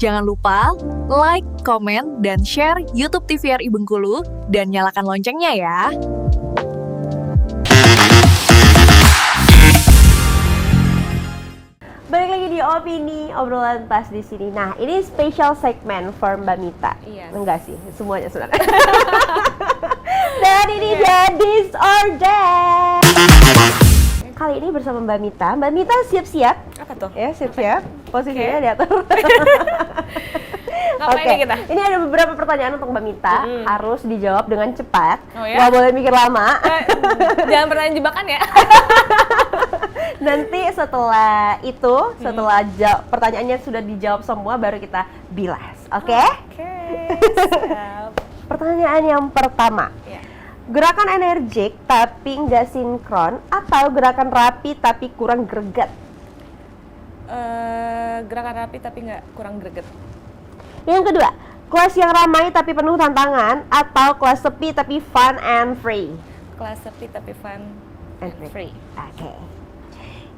Jangan lupa like, komen, dan share YouTube TVRI Bengkulu dan nyalakan loncengnya ya. Balik lagi di Opini, obrolan pas di sini. Nah, ini special segment for Mbak Mita. Yes. Enggak sih, semuanya sebenarnya. Dan ini dia This or That. Kali ini bersama Mbak Mita. Mbak Mita siap-siap. Apa tuh? Ya, siap-siap. Posisinya diatur. Ngapain nih kita? Ini ada beberapa pertanyaan untuk Mbak Mita. Harus dijawab dengan cepat. Oh ya? Nggak boleh mikir lama. Jangan pertanyaan jebakan ya. Nanti setelah itu, pertanyaannya sudah dijawab semua, baru kita bilas. Oke? Oke, siap. Pertanyaan yang pertama. Ya. Gerakan energik tapi nggak sinkron atau gerakan rapi tapi kurang greget? Gerakan rapi tapi nggak kurang greget. Yang kedua, kelas yang ramai tapi penuh tantangan atau kelas sepi tapi fun and free? Kelas sepi tapi fun and free. Oke.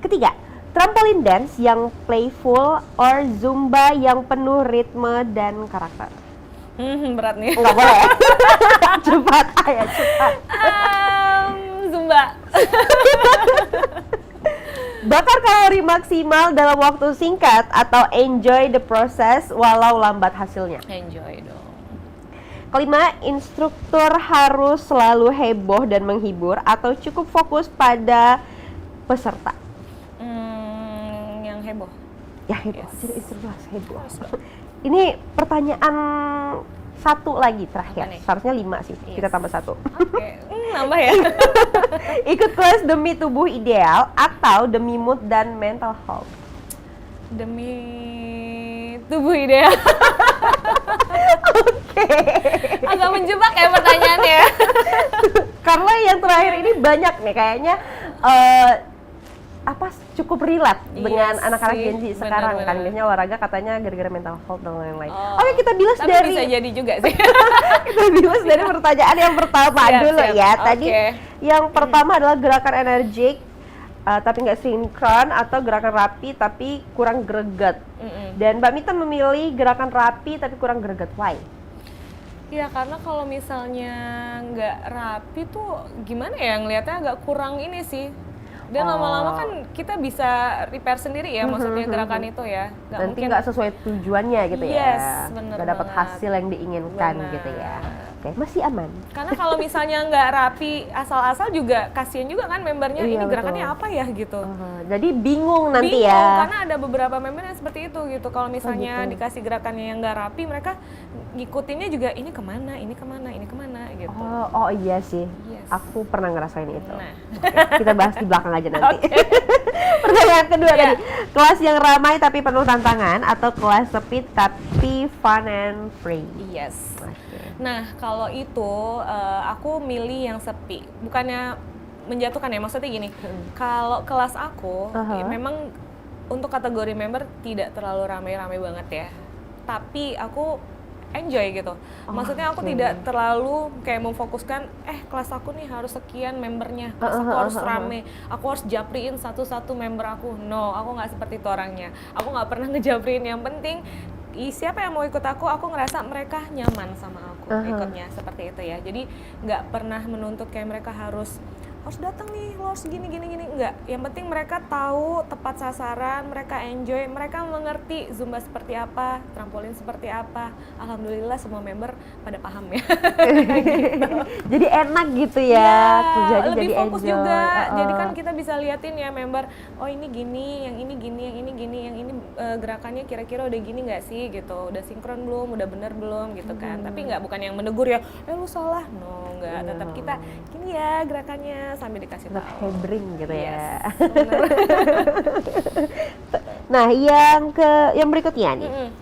Ketiga, trampolin dance yang playful or zumba yang penuh ritme dan karakter? Berat nih. Nggak boleh. Cepat, ayo cepat. Zumba. Bakar kalori maksimal dalam waktu singkat atau enjoy the process walau lambat hasilnya? Enjoy dong. Kelima, instruktur harus selalu heboh dan menghibur atau cukup fokus pada peserta? Yang heboh. Ya heboh, Yes. jadi instruktur harus heboh. Ini pertanyaan satu lagi terakhir, Apa nih? seharusnya 5 sih, Yes. kita tambah 1. Oke, nambah ya. Ikut kelas demi tubuh ideal atau demi mood dan mental health? Demi tubuh ideal. Agak menjebak ya pertanyaannya. Karena yang terakhir ini banyak nih kayaknya cukup relate dengan anak-anak sih, Gen Z sekarang kan. benar-benar. Biasanya olahraga katanya gara-gara mental health dan lain-lain. Oh. Oke, kita bilas Tapi dari bisa jadi juga sih. kita bilas dari pertanyaan yang pertama Siap, dulu siap. ya. Tadi Oke. yang pertama adalah gerakan energik tapi nggak sinkron atau gerakan rapi tapi kurang greget. Dan Mbak Mita memilih gerakan rapi tapi kurang greget. Why? Iya, karena kalau misalnya nggak rapi tuh gimana ya, ngelihatnya agak kurang ini sih. Dan lama-lama kan kita bisa repair sendiri ya, maksudnya gerakan itu ya. Nanti nggak sesuai tujuannya gitu ya. Yes, bener Nggak dapat banget. hasil yang diinginkan Benar. gitu ya. Oke, masih aman. Karena kalau misalnya nggak rapi asal-asal juga kasihan juga kan membernya, Iya, ini gerakannya betul. apa ya gitu. Jadi bingung nanti Bingung, ya. karena ada beberapa member yang seperti itu gitu. Kalau misalnya dikasih gerakannya yang nggak rapi, mereka ngikutinnya juga ini kemana, ini kemana, ini kemana gitu. Oh iya sih. Yes. Aku pernah ngerasain itu. Nah. Oke, kita bahas di belakang aja nanti. Pertanyaan kedua tadi, kelas yang ramai tapi penuh tantangan atau kelas sepi tapi fun and free? Yes. Oke. Nah, kalau itu aku milih yang sepi. Bukannya menjatuhkan ya, maksudnya gini. Kalau kelas aku memang untuk kategori member tidak terlalu ramai-ramai banget ya. Tapi aku enjoy gitu. Maksudnya aku tidak terlalu kayak memfokuskan kelas aku nih harus sekian membernya. Kelas aku harus rame. Aku harus japriin satu-satu member aku. No, aku nggak seperti itu orangnya. Aku nggak pernah ngejapriin. Yang penting siapa yang mau ikut aku ngerasa mereka nyaman sama aku ikutnya, seperti itu ya. Jadi nggak pernah menuntut kayak mereka harus datang nih, lo harus gini enggak. Yang penting mereka tahu tepat sasaran, mereka enjoy, mereka mengerti Zumba seperti apa, trampolin seperti apa. Alhamdulillah semua member pada paham ya. Jadi enak gitu ya, kerjanya lebih jadi fokus enjoy. juga. Jadi kan kita bisa liatin ya member, oh ini gini, yang ini gini, yang ini gini, yang ini gerakannya kira-kira udah gini nggak sih gitu, udah sinkron belum, udah bener belum gitu kan. Tapi bukan yang menegur ya, lu salah, no, nggak. Tetap kita gini ya gerakannya, sambil dikasih Tetap tahu. hebring gitu ya. Yes, bener. Nah, yang berikutnya nih.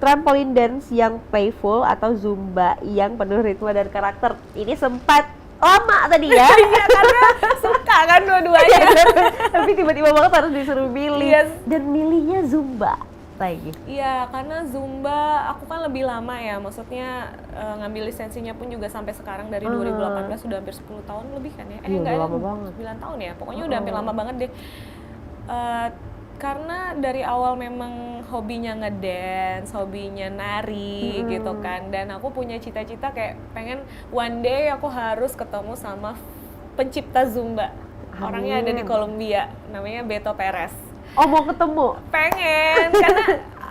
Trampolin dance yang playful atau Zumba yang penuh ritme dan karakter. Ini sempat lama tadi ya. Iya, karena suka kan dua-duanya. Tapi tiba-tiba banget harus disuruh milih. Yes. Dan milihnya Zumba lagi. Iya, karena Zumba aku kan lebih lama ya, maksudnya ngambil lisensinya pun juga sampai sekarang dari 2018, sudah hampir 10 tahun lebih kan ya. Iya, Enggak, lama banget. 9 tahun ya, pokoknya udah hampir lama banget deh. Karena dari awal memang hobinya ngedance, hobinya nari gitu kan. Dan aku punya cita-cita kayak pengen one day aku harus ketemu sama pencipta Zumba. Orangnya ada di Kolombia, namanya Beto Perez. Oh, mau ketemu? Pengen, karena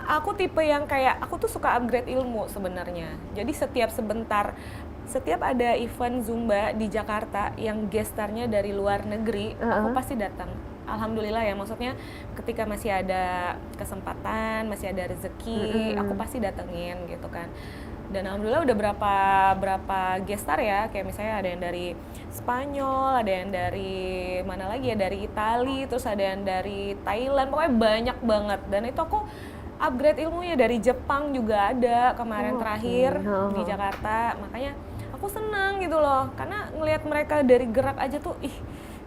aku tipe yang kayak, aku tuh suka upgrade ilmu sebenarnya. Jadi setiap ada event Zumba di Jakarta yang gestarnya dari luar negeri, aku pasti datang. Alhamdulillah ya, maksudnya ketika masih ada kesempatan, masih ada rezeki, aku pasti datengin gitu kan. Dan alhamdulillah udah berapa gestar ya, kayak misalnya ada yang dari Spanyol, ada yang dari mana lagi ya, dari Itali, terus ada yang dari Thailand, pokoknya banyak banget. Dan itu aku upgrade ilmunya, dari Jepang juga ada kemarin terakhir di Jakarta. Makanya aku senang gitu loh, karena ngelihat mereka dari gerak aja tuh, ih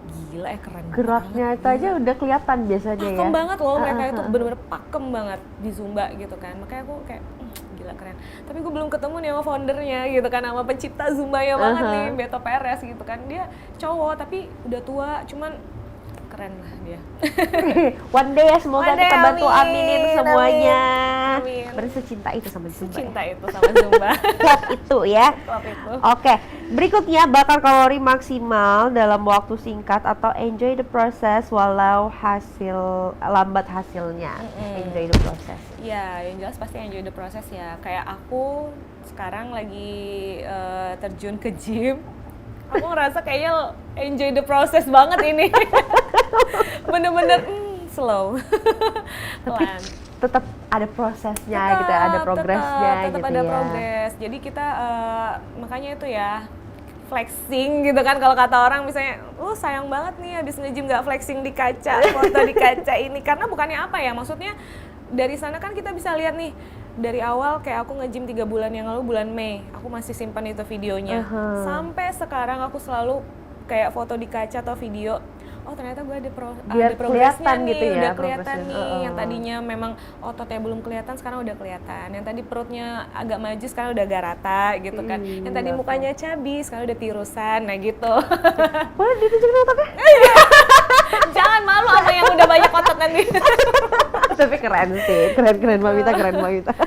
gila ya, keren geraknya banget. itu aja udah kelihatan biasanya ya. Pakem banget loh mereka itu, bener-bener pakem banget di Zumba gitu kan. Makanya aku kayak gila keren. Tapi gue belum ketemu nih sama foundernya gitu kan, sama pencipta Zumbanya banget nih, Beto Perez gitu kan. Dia cowok tapi udah tua, cuman keren lah dia. One day ya, semoga One day, kita bantu amin, aminin semuanya. amin. Berarti secinta itu sama Zumba. Cinta itu sama Zumba. Klub itu ya. Klub itu. Oke, berikutnya bakar kalori maksimal dalam waktu singkat atau enjoy the process walau lambat hasilnya. Enjoy the process. Ya, yang jelas pasti enjoy the process ya. Kayak aku sekarang lagi terjun ke gym. Aku ngerasa kayaknya enjoy the process banget ini. Bener-bener slow. Pelan. Tetap ada prosesnya gitu, ada progresnya tetap gitu ada ya. progres. Jadi kita makanya itu ya, flexing gitu kan, kalau kata orang misalnya, sayang banget nih habis nge-gym gak flexing di kaca, foto di kaca ini. Karena bukannya apa ya, maksudnya dari sana kan kita bisa lihat nih, dari awal kayak aku nge-gym 3 bulan yang lalu, bulan Mei, aku masih simpan itu videonya. Sampai sekarang aku selalu kayak foto di kaca atau video, ternyata gue ada progresnya nih, gitu ya, udah kelihatan progresnya. nih. Yang tadinya memang ototnya belum kelihatan, sekarang udah kelihatan. Yang tadi perutnya agak maju, sekarang udah agak rata gitu kan. Yang tadi mukanya cabi, sekarang udah tirusan, nah gitu. Boleh ditunjukin ototnya? Jangan malu sama yang udah banyak otot nanti. Tapi keren sih, keren Mamita, keren Mamita.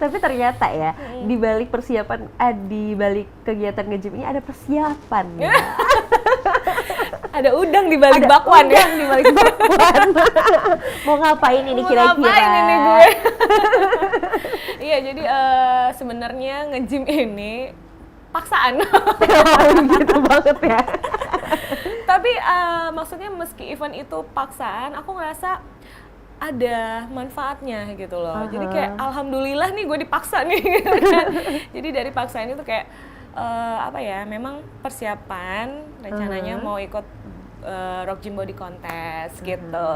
Tapi ternyata ya, di balik persiapan, di balik kegiatan nge-gym ini ada persiapan. Ada udang di balik bakwan ya. Di balik bakwan. Mau ngapain ini kira-kira? Mau ngapain ini gue? Iya, jadi sebenarnya nge-gym ini paksaan. Gitu banget ya. Tapi maksudnya meski event itu paksaan, aku ngerasa ada manfaatnya gitu loh. Jadi kayak alhamdulillah nih gue dipaksa nih gitu kan. Jadi dari paksaan itu kayak memang persiapan rencananya mau ikut Rock Gym Body Contest gitu.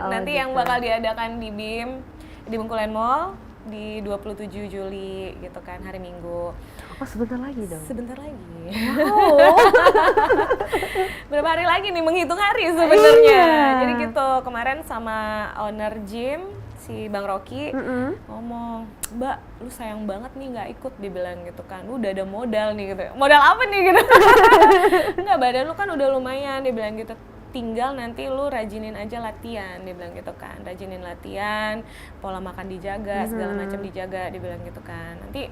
Nanti yang bakal diadakan di BIM di Bengkulen Mall di 27 Juli gitu kan, hari Minggu. Oh, sebentar lagi dong? Sebentar lagi. Wow. Berapa hari lagi nih, menghitung hari sebenarnya. Iya. Jadi gitu, kemarin sama owner gym si Bang Rocky ngomong, "Mbak, lu sayang banget nih nggak ikut," dia bilang gitu kan. "Lu udah ada modal nih," gitu. "Modal apa nih?" gitu. "Enggak, badan lu kan udah lumayan," dia bilang gitu. "Tinggal nanti lu rajinin aja latihan," dia bilang gitu kan. "Rajinin latihan, pola makan dijaga, segala macam dijaga," dia bilang gitu kan. "Nanti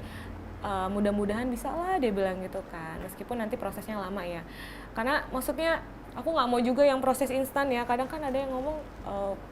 mudah-mudahan bisa lah," dia bilang gitu kan. Meskipun nanti prosesnya lama ya. Karena maksudnya aku nggak mau juga yang proses instan ya. Kadang kan ada yang ngomong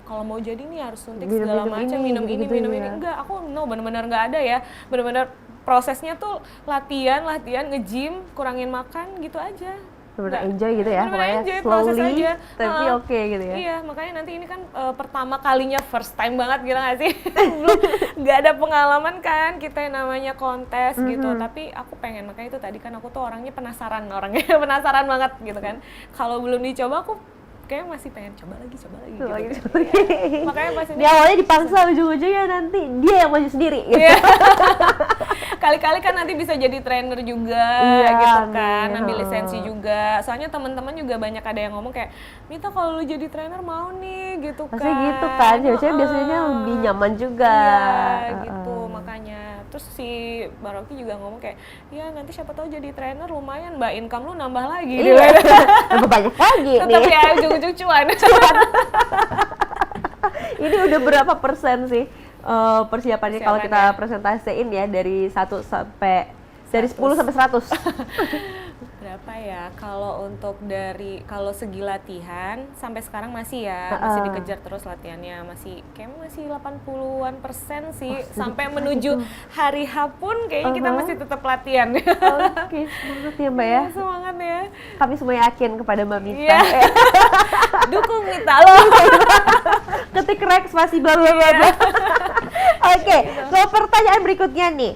kalau mau jadi nih harus suntik segala macam, minum ini. Enggak, aku benar-benar nggak ada ya. Benar-benar prosesnya tuh latihan, nge-gym, kurangin makan gitu aja. Bener-bener enjoy gitu ya, pokoknya enjoy, proses slowly aja. tapi oke gitu ya. Iya, makanya nanti ini kan pertama kalinya, first time banget gitu nggak sih? Belum, nggak ada pengalaman kan kita yang namanya kontes gitu. Tapi aku pengen, makanya itu tadi kan aku tuh orangnya penasaran penasaran banget gitu kan. Kalau belum dicoba aku kayak masih pengen coba lagi gitu. Makanya pas ini Di awalnya dipaksa, ujung-ujungnya nanti dia yang maju sendiri gitu. Iya. Kali-kali kan nanti bisa jadi trainer juga gitu kan, ambil lisensi juga. Soalnya teman-teman juga banyak ada yang ngomong kayak, "Mita, kalau lu jadi trainer mau nih," gitu kan. Pasti gitu kan, biasanya lebih nyaman juga. Iya, gitu makanya. Terus si Bang Rocky juga ngomong kayak, "Ya nanti siapa tahu jadi trainer lumayan Mbak, income lu nambah lagi." Iya, lebih banyak lagi Tetap nih. ya ujung-ujung cuan. Ini udah berapa persen sih persiapannya kalau kita Persiapannya. presentasiin ya dari 10 sampai 100? Berapa ya? Kalau untuk kalau segi latihan sampai sekarang masih ya, masih dikejar terus latihannya, masih 80-an% sih, sampai menuju hari H pun kayaknya kita masih tetap latihan. Oke, semangat ya Mbak ya. Semangat ya. Kami semua yakin kepada Mbak Mita. Iya. Dukung Mita loh. Ketik Rex masih bla bla bla bla. Oke, so pertanyaan berikutnya nih.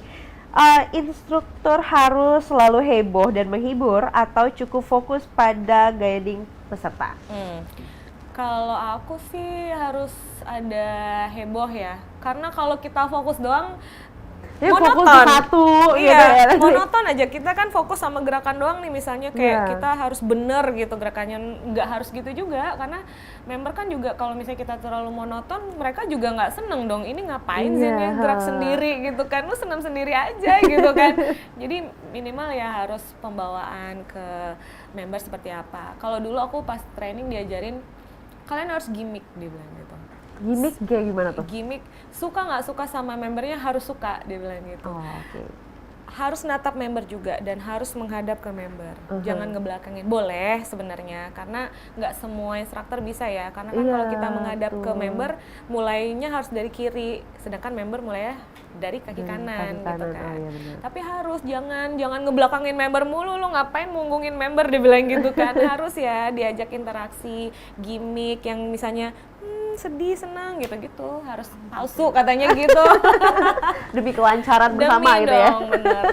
Instruktur harus selalu heboh dan menghibur atau cukup fokus pada guiding peserta? Kalau aku sih harus ada heboh ya, karena kalau kita fokus doang Jadi monoton. fokus ke satu gitu Iya, ya. monoton aja. Kita kan fokus sama gerakan doang nih, misalnya kayak Iya. kita harus bener gitu gerakannya, nggak harus gitu juga, karena member kan juga kalau misalnya kita terlalu monoton, mereka juga nggak seneng dong. Ini ngapain sih Iya. nih gerak sendiri gitu kan, lu senam sendiri aja gitu kan. Jadi minimal ya harus pembawaan ke member seperti apa. Kalau dulu aku pas training diajarin, kalian harus gimmick, dia bilang gitu. Gimmick kayak gimana tuh? Gimmick, suka nggak suka sama membernya harus suka, dia bilang gitu. Oh, oke. Harus natap member juga dan harus menghadap ke member. Jangan ngebelakangin. Boleh sebenarnya, karena nggak semua instruktur bisa ya. Karena kan Iya, kalau kita menghadap ke betul. member, mulainya harus dari kiri, sedangkan member mulainya dari kaki kanan, gitu kanan, kan. oh iya benar. Tapi harus jangan ngebelakangin member mulu, lu ngapain munggungin member, dibilang gitu kan. Harus ya diajak interaksi, gimmick yang misalnya sedih, senang gitu-gitu, harus palsu katanya gitu. Demi kelancaran bersama Demi gitu ya. dong, bener.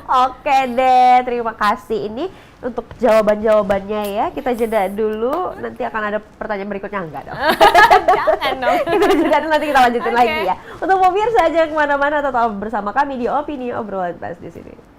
Oke deh, terima kasih. Ini untuk jawaban-jawabannya ya. Kita jeda dulu, nanti akan ada pertanyaan berikutnya. Enggak dong. Jangan dong. Kita jeda dulu, nanti kita lanjutin Oke. lagi ya. Untuk pemirsa, jangan kemana-mana, tetap bersama kami di Opini Obrolan Pas di sini.